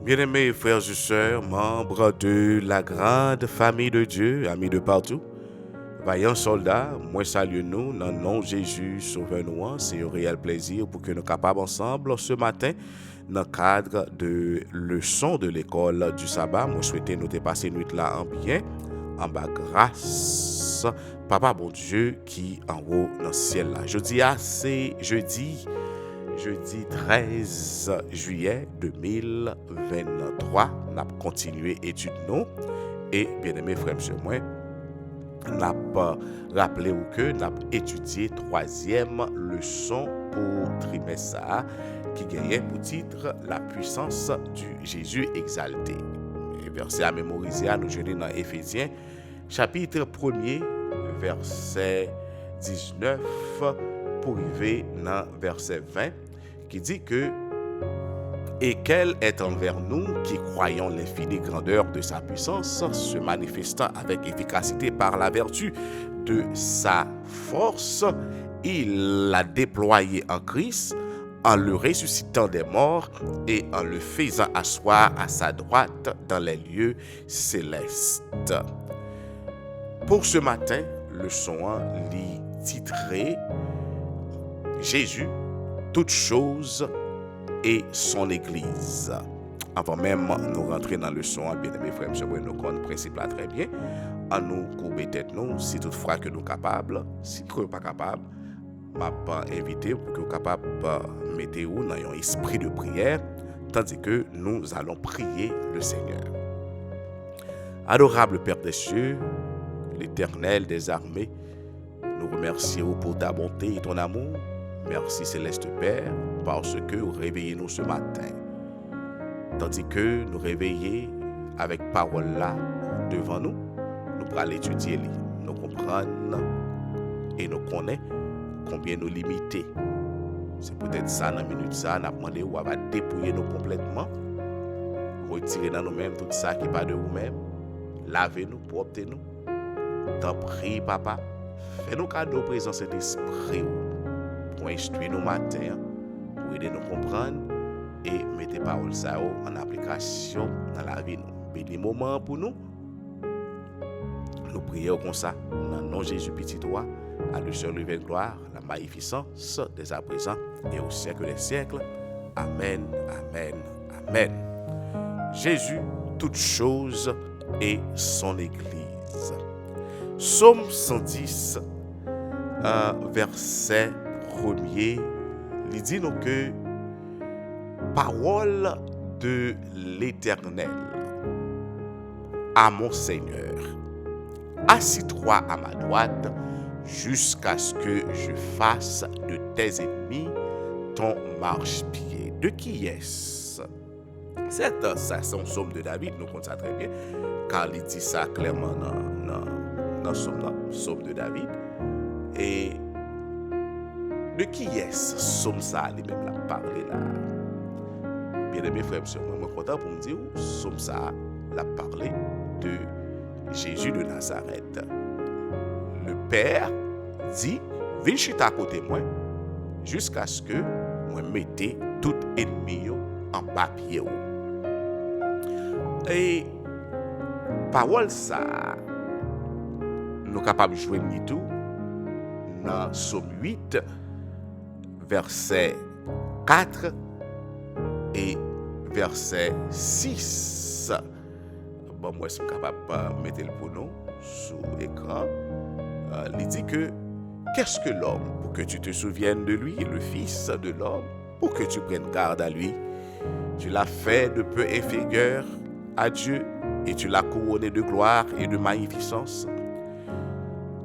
Bien-aimés frères et sœurs, membres de la grande famille de Dieu, amis de partout, vaillants soldats, moi salue nous, dans le nom de Jésus, sauveur-nous, c'est un réel plaisir pour que nous capables ensemble ce matin, dans le cadre de leçon de l'école du sabbat, moi souhaiter nous passer nuit là en bien, en bas grâce, Papa bon Dieu qui en haut dans le ciel là. C'est jeudi 13 juillet 2023, nous avons continué l'étude nous et bien aimé frères et moi, nous avons rappelé que nous avons étudié troisième leçon pour trimestre qui gagnait pour titre la puissance du Jésus exalté. Et verset à mémoriser, nous jeûner dans Éphésiens chapitre 1er verset 19 pour arriver dans verset 20 qui dit que et quel est envers nous qui croyons l'infinie grandeur de sa puissance, se manifestant avec efficacité par la vertu de sa force, il l'a déployé en Christ, en le ressuscitant des morts et en le faisant asseoir à sa droite dans les lieux célestes. Pour ce matin, leçon 1 lit titré Jésus, toutes choses et son Église. Avant même nous rentrer dans le leçon, bien aimés frères et sœurs, nous connaissons le principe là très bien. En nous courber tête nous, si toutefois que nous sommes capables, si nous ne sommes pas capables, m'a pas invité pour que vous capables de mettre vous dans un esprit de prière, tandis que nous allons prier le Seigneur. Adorable Père des cieux, l'Éternel des armées, nous remercions pour ta bonté et ton amour. Merci Céleste Père, parce que vous réveillez nous ce matin. Tandis que nous réveillons avec parole là devant nous, nous pourrons l'étudier, nous comprendre et nous connaître combien nous limiter. C'est peut-être ça, dans la minute ça, nous avons demandé ou va dépouiller nous complètement, retirer dans nous-mêmes tout ça qui n'est pas de vous-même, lavez-nous, propre-nous. T'en prie, Papa, fais-nous cadeau présent cet esprit pour instruire nos matins, pour aider nous comprendre et mettre paroles ça en application dans la vie. Béni moment pour nous. Nous prions comme ça, dans le nom de Jésus petit toi, à lui seul le gloire, la magnificence dès à présent et au siècle des siècles. Amen, amen, amen. Jésus, toutes choses et son Église. Psaume 110, verset 1er, il dit nous que parole de l'Éternel à mon Seigneur, assis-toi à ma droite jusqu'à ce que je fasse de tes ennemis ton marchepied. De qui est-ce? C'est un psaume de David, nous connaissons ça très bien, car il dit ça clairement dans le psaume de David. Et de qui est-ce psaume ça lui-même l'a parlé là? Bien aimé frère, je suis content pour me dire psaume ça l'a parlé de Jésus de Nazareth. Le Père dit, viens chita à côté de moi, jusqu'à ce que moi mette tout ennemi en bas pied. Et parole ça, nous sommes capables de jouer tout dans Psaume 8, verset 4 et verset 6. Bon, moi, je suis capable de mettre le pronom sur l'écran. Il dit que qu'est-ce que l'homme pour que tu te souviennes de lui, et le fils de l'homme pour que tu prennes garde à lui. Tu l'as fait de peu inférieur à Dieu et tu l'as couronné de gloire et de magnificence.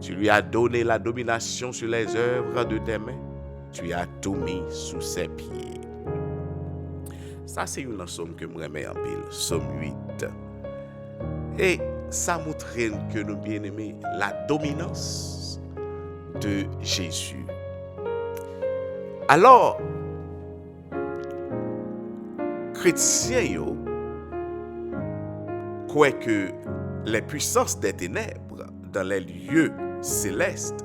Tu lui as donné la domination sur les œuvres de tes mains. Tu as tout mis sous ses pieds. Ça, c'est une somme que je remets en pile, Somme 8. Et ça montre que nous bien aimés la dominance de Jésus. Alors, chrétiens, croient que les puissances des ténèbres dans les lieux célestes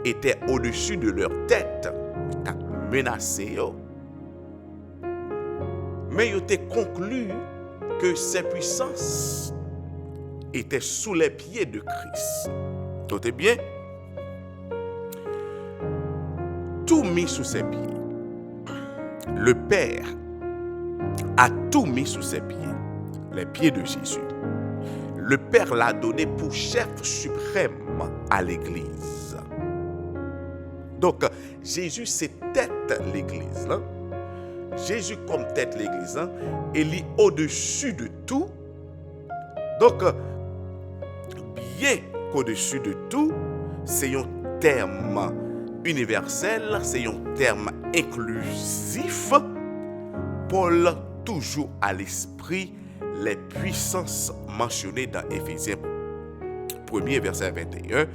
étaient au-dessus de leur tête, menacés. Mais ils ont conclu que ces puissances étaient sous les pieds de Christ. Notez bien, tout mis sous ses pieds. Le Père a tout mis sous ses pieds, les pieds de Jésus. Le Père l'a donné pour chef suprême à l'Église. Donc, Jésus, c'est tête l'Église. Là. Jésus comme tête l'Église, hein, il est au-dessus de tout. Donc, bien qu'au-dessus de tout, c'est un terme universel, c'est un terme inclusif. Paul toujours à l'esprit les puissances mentionnées dans Éphésiens 1er verset 21.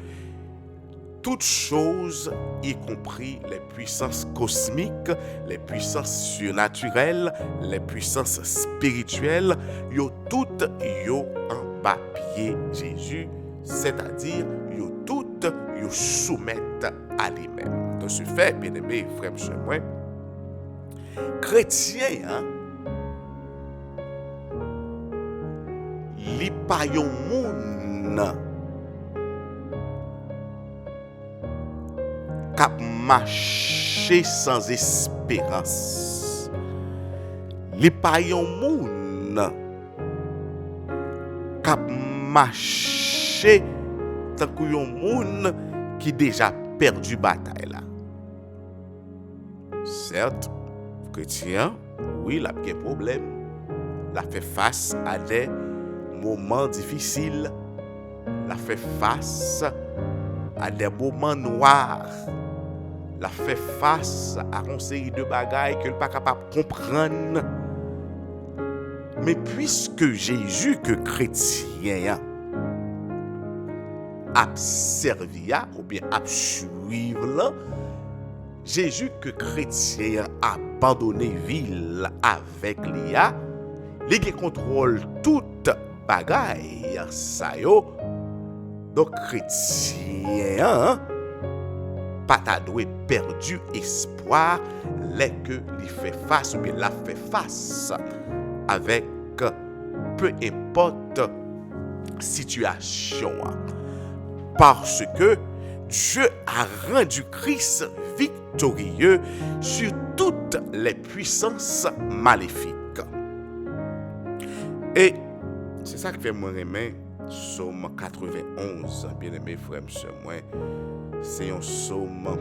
Toutes choses, y compris les puissances cosmiques, les puissances surnaturelles, les puissances spirituelles, yo toutes yo en bas pied Jésus, c'est-à-dire yo toutes yo soumettent à lui-même. De ce fait, bien-aimés frères et sœurs, moi, chrétien, hein, li pa yon moun kap marché sans espérance. Li pa yon moun kap marché tant que yon moun qui déjà perdu bataille là. Certes, chrétien, oui, il a des problèmes. Il a fait face à des moments difficiles. Il a fait face à des moments noirs. Il a fait face à une série de bagailles qu'il n'est pas capable de comprendre. Mais puisque Jésus, que chrétien, a servi ou bien a suivre, Jésus, que chrétien, a abandonné ville avec l'IA, il contrôle toute bagaille, ça yo. Donc, chrétien, pas ta doué perdu espoir, les que il fait face ou bien la fait face avec peu importe situation. Parce que Dieu a rendu Christ victorieux sur toutes les puissances maléfiques. Et c'est ça qui fait moi aimer Psaume 91, bien aimé frère et sœur, moi, c'est un psaume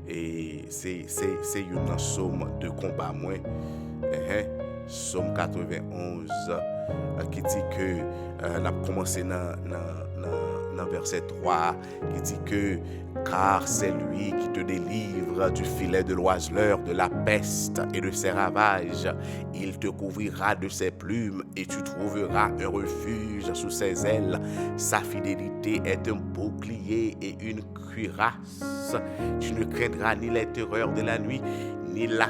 et c'est un psaume de combat moi. Psaume 91 qui dit que on a commencé dans verset 3 qui dit que car c'est lui qui te délivre du filet de l'oiseleur, de la peste et de ses ravages. Il te couvrira de ses plumes et tu trouveras un refuge sous ses ailes. Sa fidélité est un bouclier et une cuirasse. Tu ne craindras ni les terreurs de la nuit, ni la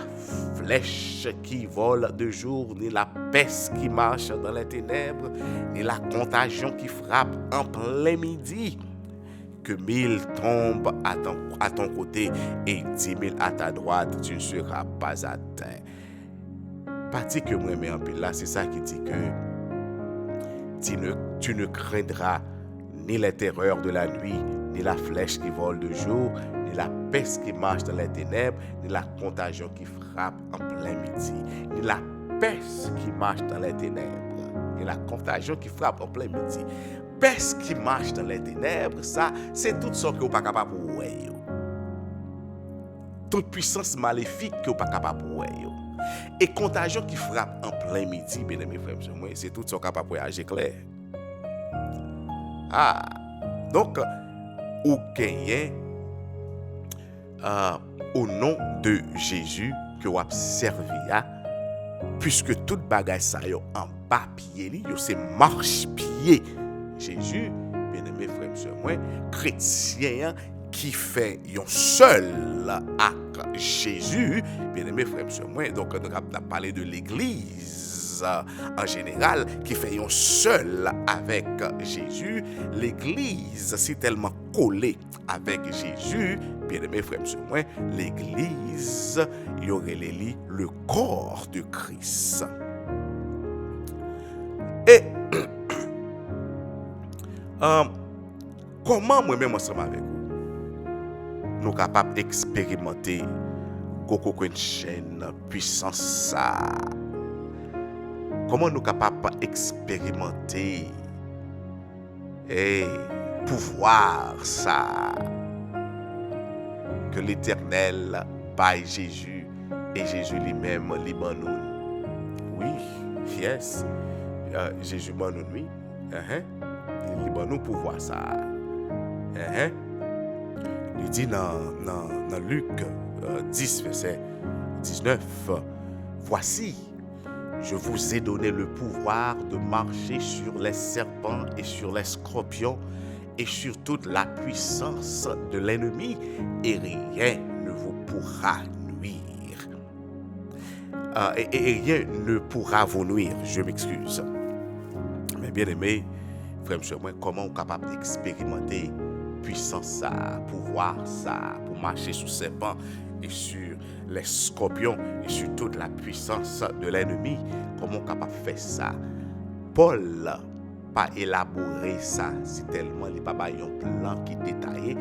flèche qui vole de jour, ni la peste qui marche dans les ténèbres, ni la contagion qui frappe en plein midi. Que 1000 tombent à ton côté et 10 000 à ta droite, tu ne seras pas atteint. Partie que moi mets en pile là, c'est ça qui dit que tu ne craindras ni les terreurs de la nuit, ni la flèche qui vole de jour, ni la peste qui marche dans les ténèbres, ni la contagion qui frappe en plein midi, ni la peste qui marche dans les ténèbres, ni la contagion qui frappe en plein midi. Peste qui marche dans les ténèbres, ça, c'est tout ça que vous pas capable de voir. Toute puissance maléfique que vous pas capable de voir. Et contagion qui frappe en plein midi, bien aimé frère, c'est tout ça capable de réagir clair. Ah, donc, ou gagnez au nom de Jésus que vous avez servi, puisque toute bagaille ça yo en bas pied, c'est marche pied. Jésus, bien-aimé frère et sœur, moi, chrétien qui fait un seul acte Jésus, bien-aimé frère et sœur, moi, donc on a parlé de l'église en général qui fait un seul avec Jésus. L'église, c'est tellement collé avec Jésus, bien-aimé frère et sœur, moi, l'église, il y aurait le corps de Christ. Et comment moi-même ensemble avec vous, nous capables d'expérimenter une chaîne puissance ça? Comment nous capables d'expérimenter et pouvoir ça que l'Éternel by Jésus et Jésus lui-même liban nous? Oui, yes, Jésus ban nous, oui. Il liban nous pouvoir ça. Il dit dans Luc 10, verset 19, voici, je vous ai donné le pouvoir de marcher sur les serpents et sur les scorpions et sur toute la puissance de l'ennemi, et rien ne vous pourra nuire. Et rien ne pourra vous nuire, je m'excuse. Mais bien aimé, frère, moi, comment on est capable d'expérimenter puissance ça, pouvoir ça, pour marcher sur serpents et sur les scorpions et sur toute la puissance de l'ennemi? Comment on est capable de faire ça? Paul pas élaboré ça, c'est tellement il pas un plan qui est détaillé,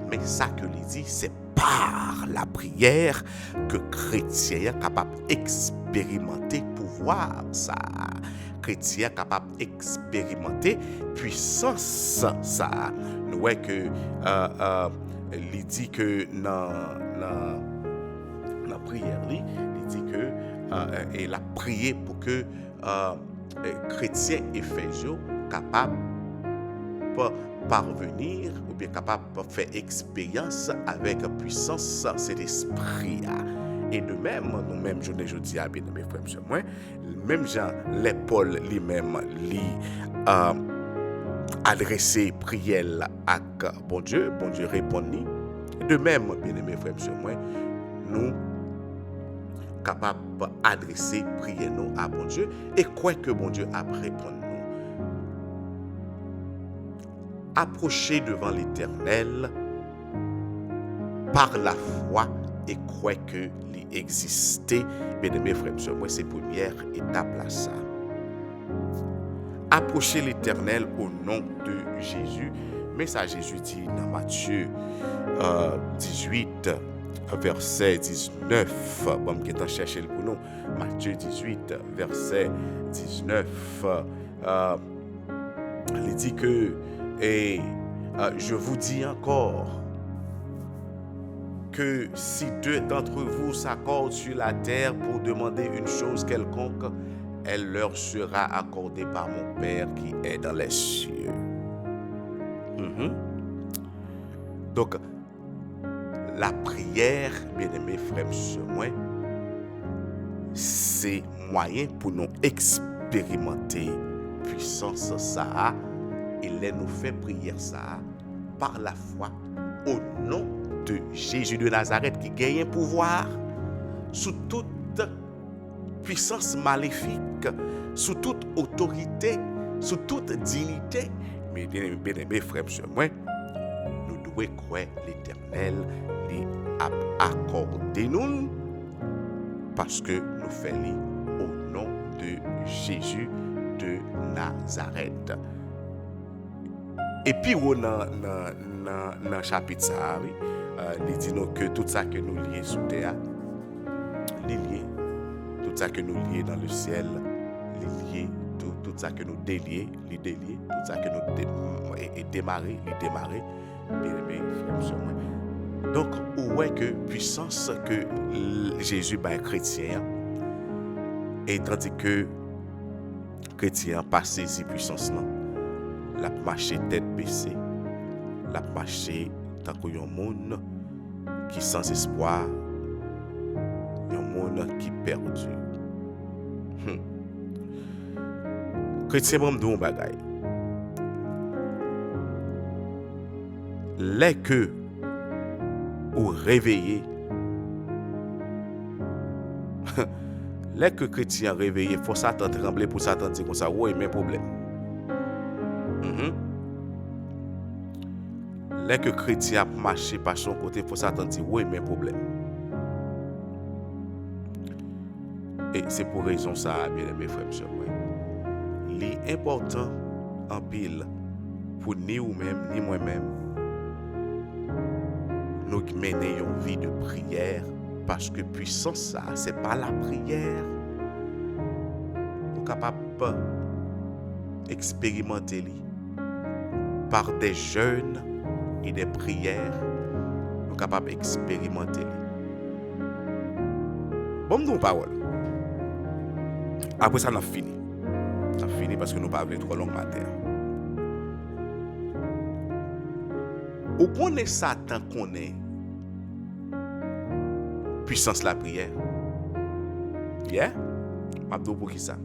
mais ça que il dit, c'est par la prière que chrétien est capable d'expérimenter pouvoir ça. Chrétien est capable d'expérimenter puissance ça. Nous voyons que il dit que dans la prière, il dit que il a prié pour que chrétiens éphésiens capable de parvenir ou bien capable de faire expérience avec puissance cet esprit. Et de même, nous-mêmes, je dis à bien mes frères et moi, même Jean, les Paul lui-même, lui adressé prière à bon Dieu répond. De même, bien mes frères et moi, nous capables d'adresser prière nous à bon Dieu et quoi que bon Dieu a répondu nous. Approchez devant l'Éternel par la foi et croire que l'existait. Bien mes frères et moi, c'est la première étape là ça. Approchez l'Éternel au nom de Jésus. Mais ça Jésus dit dans Matthieu 18 verset 19, bon, qui est en chercher pour nous. Matthieu 18 verset 19, il dit que je vous dis encore que si deux d'entre vous s'accordent sur la terre pour demander une chose quelconque, elle leur sera accordée par mon Père qui est dans les cieux. Donc, la prière, bien-aimés frères et moi, c'est moyen pour nous expérimenter puissance ça et les nous fait prière ça par la foi au nom de Jésus de Nazareth qui gagne un pouvoir sous toute puissance maléfique, sous toute autorité, sous toute dignité. Mais bien-aimés frères et moi, nous devons croire l'Éternel lui a accordé nous parce que nous faisons au nom de Jésus de Nazareth. Et puis dans le chapitre ça, il dit nous que tout ça que nous lions sous terre, lié, tout ça que nous lions dans le ciel, lié, tout ça que nous délions, tout ça que nous démarrer, bien aimé, donc où est que puissance que Jésus est chrétien et tandis que chrétien pas saisi puissance là, la marché tête baissée, la marché tant qu'un monde qui sans espoir, un monde qui perdu. Chrétien m'a dit un bagay. Les que ou réveillé, les que chrétien réveillé, faut s'attendre trembler pour s'attendre dire comme ça, ouais, mais problème. Les que chrétien a marché par son côté, faut s'attendre dire ouais, mais problème. Et c'est pour raison ça, bien aimé frères et sœurs, important en pile pour ni ou-même, ni moi-même, nous mener une vie de prière, parce que puissance ça, c'est pas la prière. Nous sommes capables d'expérimenter par des jeûnes et des prières. Nous sommes capables d'expérimenter. Bon, nous parole. Après ça, on a fini. On a fini parce que nous parlons trop long matin. Ou qu'on est Satan qu'on est puissance la prière. Yeah? M'abdou pour qui ça?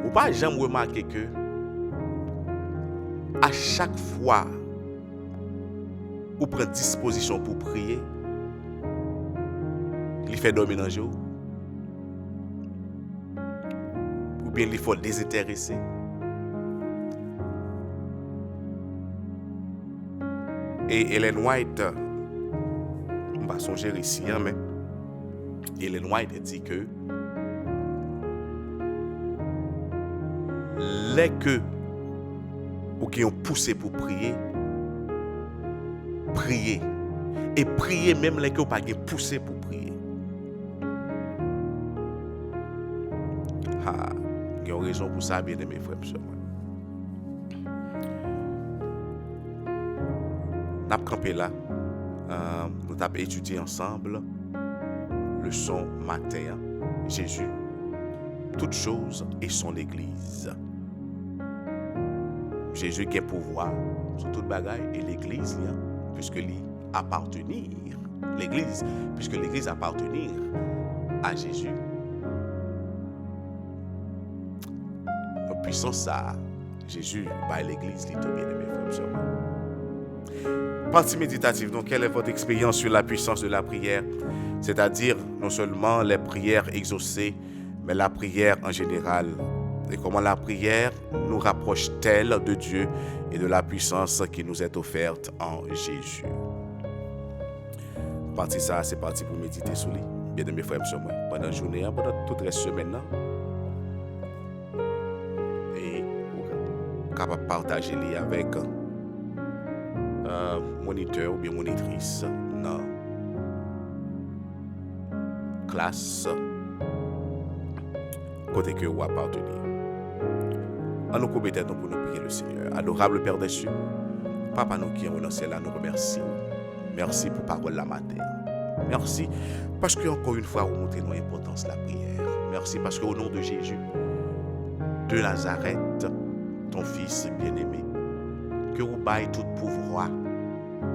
Ou pas jamais remarqué que à chaque fois ou prend disposition pour prier, il fait dormir dans le jour. Ou bien il faut désintéresser. Et Ellen White, on va songer ici, mais Ellen White dit que les que ou qui ont poussé pour prier, prier. Et prier même les que ou pas poussé pour prier. Ah, il y a une raison pour ça, bien aimé frères et sœurs. Nous avons campé là, nous avons étudié ensemble leçon matin, Jésus, toutes choses et son Église. Jésus qui a pouvoir sur toute bagaille et l'Église, puisque lui appartenir, l'Église, puisque l'Église appartenir à Jésus. La puissance ça, Jésus, par l'Église, il est bien aimé frères et sœurs. Partie méditative. Donc, quelle est votre expérience sur la puissance de la prière? C'est-à-dire, non seulement les prières exaucées, mais la prière en général. Et comment la prière nous rapproche-t-elle de Dieu et de la puissance qui nous est offerte en Jésus? Partie ça, c'est parti pour méditer sur lui. Bien de mes frères et sœurs, pendant la journée, pendant toute la semaine. Et capable de partager les avec moniteur ou bien monitrice dans classe côté que vous appartenez. En nous commettons pour nous prier le Seigneur. Adorable Père des cieux, Papa nous qui sommes dans ciel, nous remercions. Merci pour parole la matin. Merci parce que encore une fois vous montrez nous l'importance de la prière. Merci parce qu'au nom de Jésus de Nazareth, ton fils bien-aimé, que vous baillez tout pouvoir,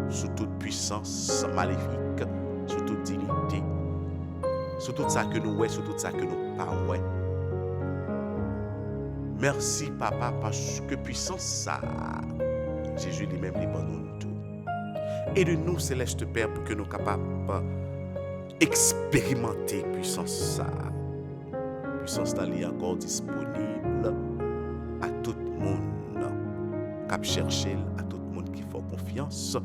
sous toute puissance maléfique, sous toute dignité, sous tout ça que nous voyons, sous tout ça que nous parlons. Merci, Papa, parce que puissance ça, Jésus lui-même lui donne tout. Aide-nous, Céleste Père, pour que nous soyons capables d'expérimenter puissance ça. Puissance ça est encore disponible à tout le monde. Cap chercher à tout le monde qui fait confiance,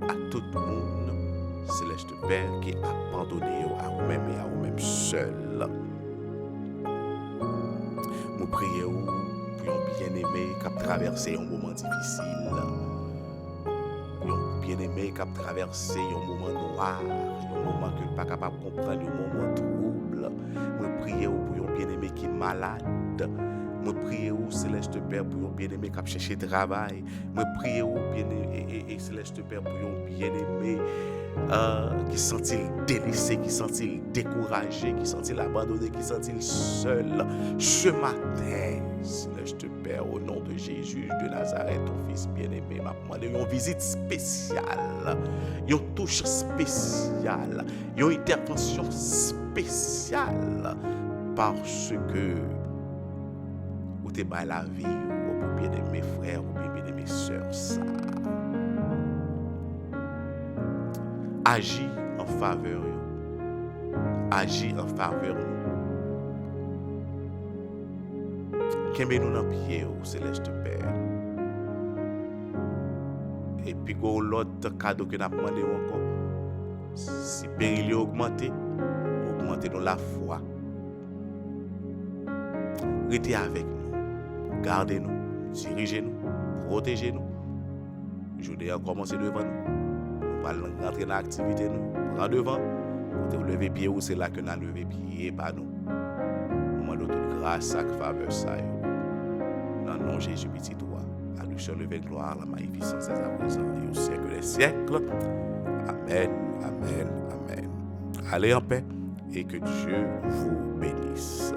à tout le monde, Céleste Père, qui a abandonné à vous-même et à vous-même seul. Nous prions pour un bien-aimé qui a traversé un moment difficile, un bien-aimé qui a traversé un moment noir, un moment que pas capable de comprendre, un moment trouble. Nous prions pour un bien-aimé qui est malade. Nous prions, Céleste Père, pour un bien-aimé qui a cherché travail. Nous prions, bien-aimé, et Céleste Père, pour un bien-aimé qui sentit délaissé, qui sentit découragé, qui sentit abandonné, qui sentit seul. Ce matin, Céleste Père, au nom de Jésus de Nazareth, ton fils bien-aimé, m'a demandé une visite spéciale, une touche spéciale, une intervention spéciale, parce que ou te bas la vie ou pour bien de mes frères ou bien de mes sœurs ça. Agis en faveur, agis en faveur nous. Qu'aimez-nous dans pied au Céleste Père. Et puis l'autre cadeau que nous avons demandé encore, si péril augmenté dans la foi. Restez avec nous. gardez-nous, dirigez-nous, protégez-nous. Je vais commencer devant nous. Nous allons rentrer dans l'activité, nous prendre devant. Quand vous levez pied, c'est là que nous allons lever pied, pas nous. Nous demandons toute grâce à faveur ça. Dans le nom de Jésus, petit toi, à lui seul lever gloire, la magnificence à présent et au siècle des siècles. Amen, amen, amen. Allez en paix et que Dieu vous bénisse.